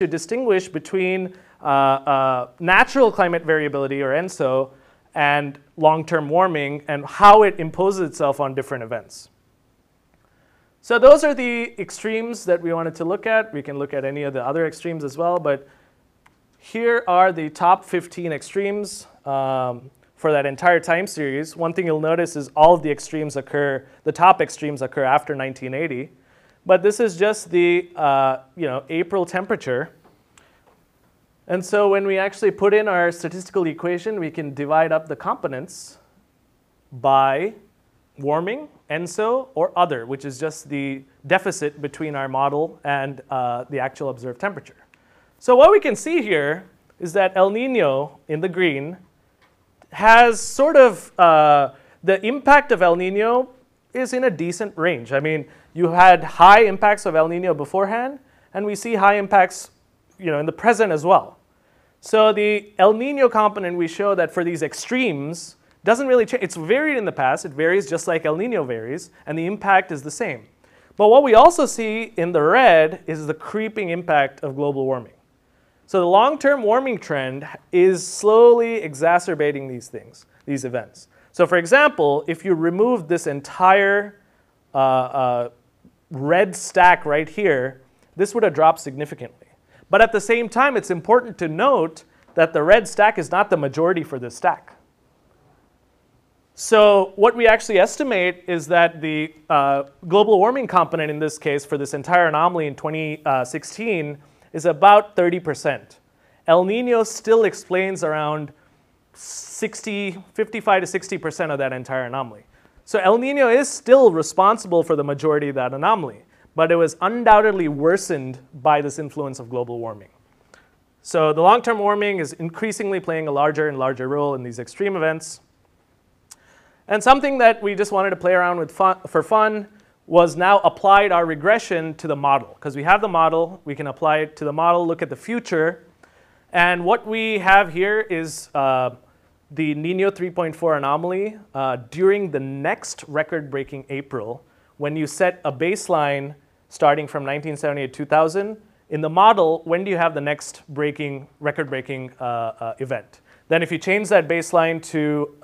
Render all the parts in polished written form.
to distinguish between natural climate variability, or ENSO, and long-term warming, and how it imposes itself on different events. So those are the extremes that we wanted to look at. We can look at any of the other extremes as well, but here are the top 15 extremes for that entire time series. One thing you'll notice is all of the extremes occur, the top extremes occur after 1980. But this is just the April temperature. And so when we actually put in our statistical equation, we can divide up the components by warming, ENSO, or other, which is just the deficit between our model and the actual observed temperature. So what we can see here is that El Nino in the green has sort of, the impact of El Nino is in a decent range. I mean, you had high impacts of El Nino beforehand, and we see high impacts in the present as well. So the El Nino component, we show that for these extremes, doesn't really change. It's varied in the past. It varies just like El Nino varies, and the impact is the same. But what we also see in the red is the creeping impact of global warming. So the long-term warming trend is slowly exacerbating these things, these events. So for example, if you remove this entire red stack right here, this would have dropped significantly. But at the same time, it's important to note that the red stack is not the majority for this stack. So what we actually estimate is that the global warming component in this case for this entire anomaly in 2016 is about 30%. El Nino still explains around 55 to 60% of that entire anomaly. So El Nino is still responsible for the majority of that anomaly, but it was undoubtedly worsened by this influence of global warming. So the long-term warming is increasingly playing a larger and larger role in these extreme events. And something that we just wanted to play around with for fun was now applied our regression to the model. Because we have the model, we can apply it to the model, look at the future. And what we have here is the Niño 3.4 anomaly during the next record-breaking April, when you set a baseline starting from 1978 to 2000. In the model, when do you have the next record-breaking event? Then if you change that baseline to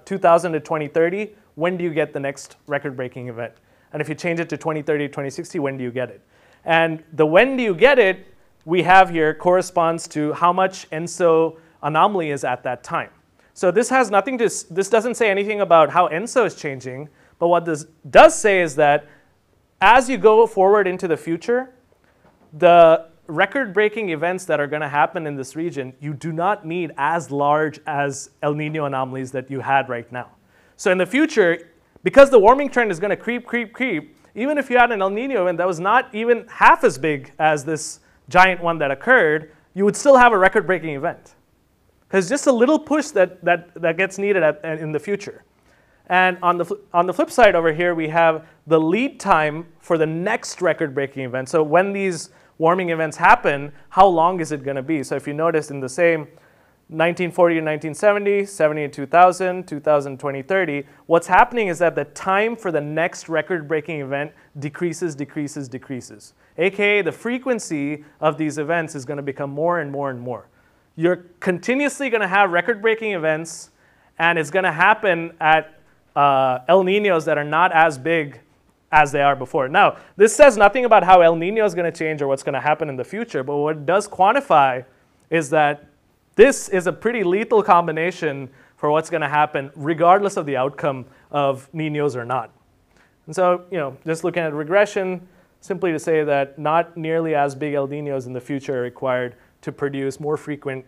2000 to 2030, when do you get the next record-breaking event? And if you change it to 2030 to 2060, when do you get it? And the when do you get it we have here corresponds to how much ENSO anomaly is at that time. So this has nothing to, this doesn't say anything about how ENSO is changing, but what this does say is that as you go forward into the future, the record-breaking events that are going to happen in this region, you do not need as large as El Nino anomalies that you had right now. So in the future, because the warming trend is going to creep, even if you had an El Nino event that was not even half as big as this giant one that occurred, you would still have a record-breaking event. Because just a little push that gets needed in the future. And on the flip side over here, we have the lead time for the next record-breaking event. So when these warming events happen, how long is it going to be? So if you notice in the same 1940 to 1970, 70 to 2000, 2000 to 2030, what's happening is that the time for the next record-breaking event decreases. AKA, the frequency of these events is going to become more and more. You're continuously going to have record-breaking events, and it's going to happen at El Niños that are not as big as they are before. Now, this says nothing about how El Nino is going to change or what's going to happen in the future, but what it does quantify is that this is a pretty lethal combination for what's going to happen regardless of the outcome of Niños or not. And so, just looking at regression, simply to say that not nearly as big El Niños in the future are required to produce more frequent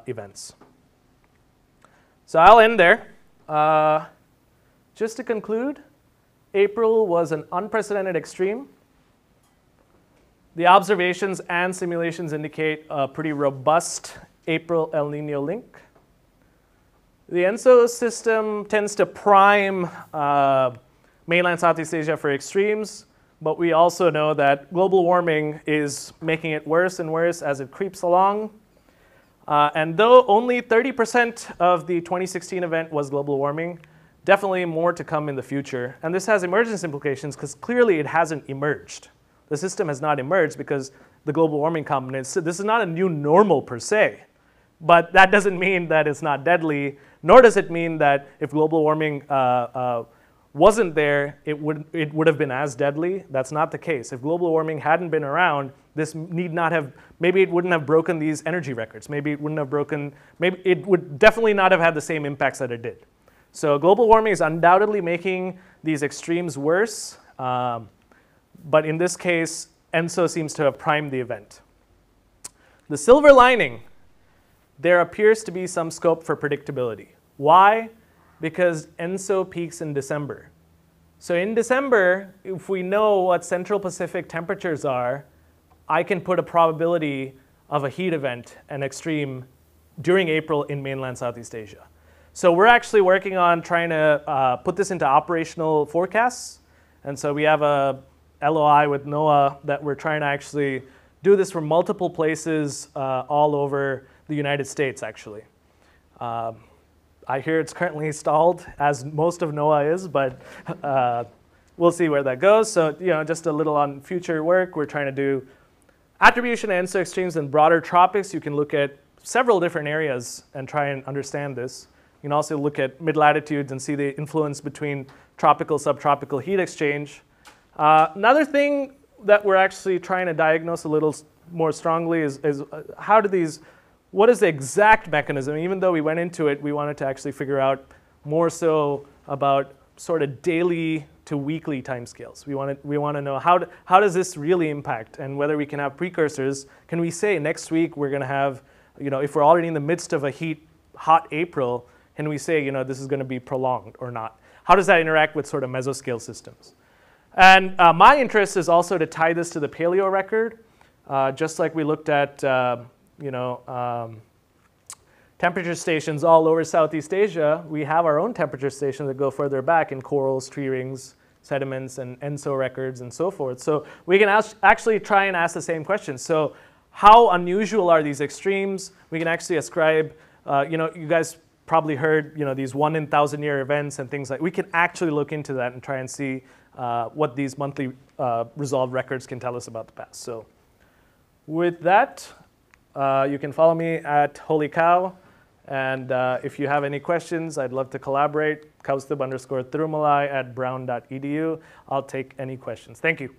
events. So I'll end there. Just to conclude, April was an unprecedented extreme. The observations and simulations indicate a pretty robust April El Nino link. The ENSO system tends to prime mainland Southeast Asia for extremes, but we also know that global warming is making it worse and worse as it creeps along. And though only 30% of the 2016 event was global warming, definitely more to come in the future. And this has emergence implications because clearly it hasn't emerged. The system has not emerged because the global warming component. So this is not a new normal per se, but that doesn't mean that it's not deadly, nor does it mean that if global warming wasn't there, it would have been as deadly. That's not the case. If global warming hadn't been around, this need not have, maybe it wouldn't have broken these energy records. Maybe it wouldn't have broken, maybe it would definitely not have had the same impacts that it did. So global warming is undoubtedly making these extremes worse, but in this case, ENSO seems to have primed the event. The silver lining, there appears to be some scope for predictability. Why? Because ENSO peaks in December. So in December, if we know what Central Pacific temperatures are, I can put a probability of a heat event, an extreme, during April in mainland Southeast Asia. So we're actually working on trying to put this into operational forecasts. And so we have a LOI with NOAA that we're trying to actually do this for multiple places all over the United States, actually. I hear it's currently stalled, as most of NOAA is, but we'll see where that goes. So, just a little on future work. We're trying to do attribution and ENSO extremes in broader tropics. You can look at several different areas and try and understand this. You can also look at mid-latitudes and see the influence between tropical, subtropical heat exchange. Another thing that we're actually trying to diagnose a little more strongly is how do these, what is the exact mechanism? Even though we went into it, we wanted to actually figure out more so about sort of daily to weekly timescales. We want to know how does this really impact, and whether we can have precursors. Can we say next week we're going to have, if we're already in the midst of a hot April, can we say, this is going to be prolonged or not? How does that interact with sort of mesoscale systems? And my interest is also to tie this to the paleo record, just like we looked at, temperature stations all over Southeast Asia. We have our own temperature stations that go further back in corals, tree rings, sediments, and ENSO records, and so forth. So we can actually try and ask the same question. So how unusual are these extremes? We can actually ascribe, you guys probably heard, these 1 in 1,000-year events and things like. We can actually look into that and try and see what these monthly resolved records can tell us about the past. So with that, you can follow me at Holy Cow. And if you have any questions, I'd love to collaborate. Kaustubh _Thirumalai at brown.edu. I'll take any questions. Thank you.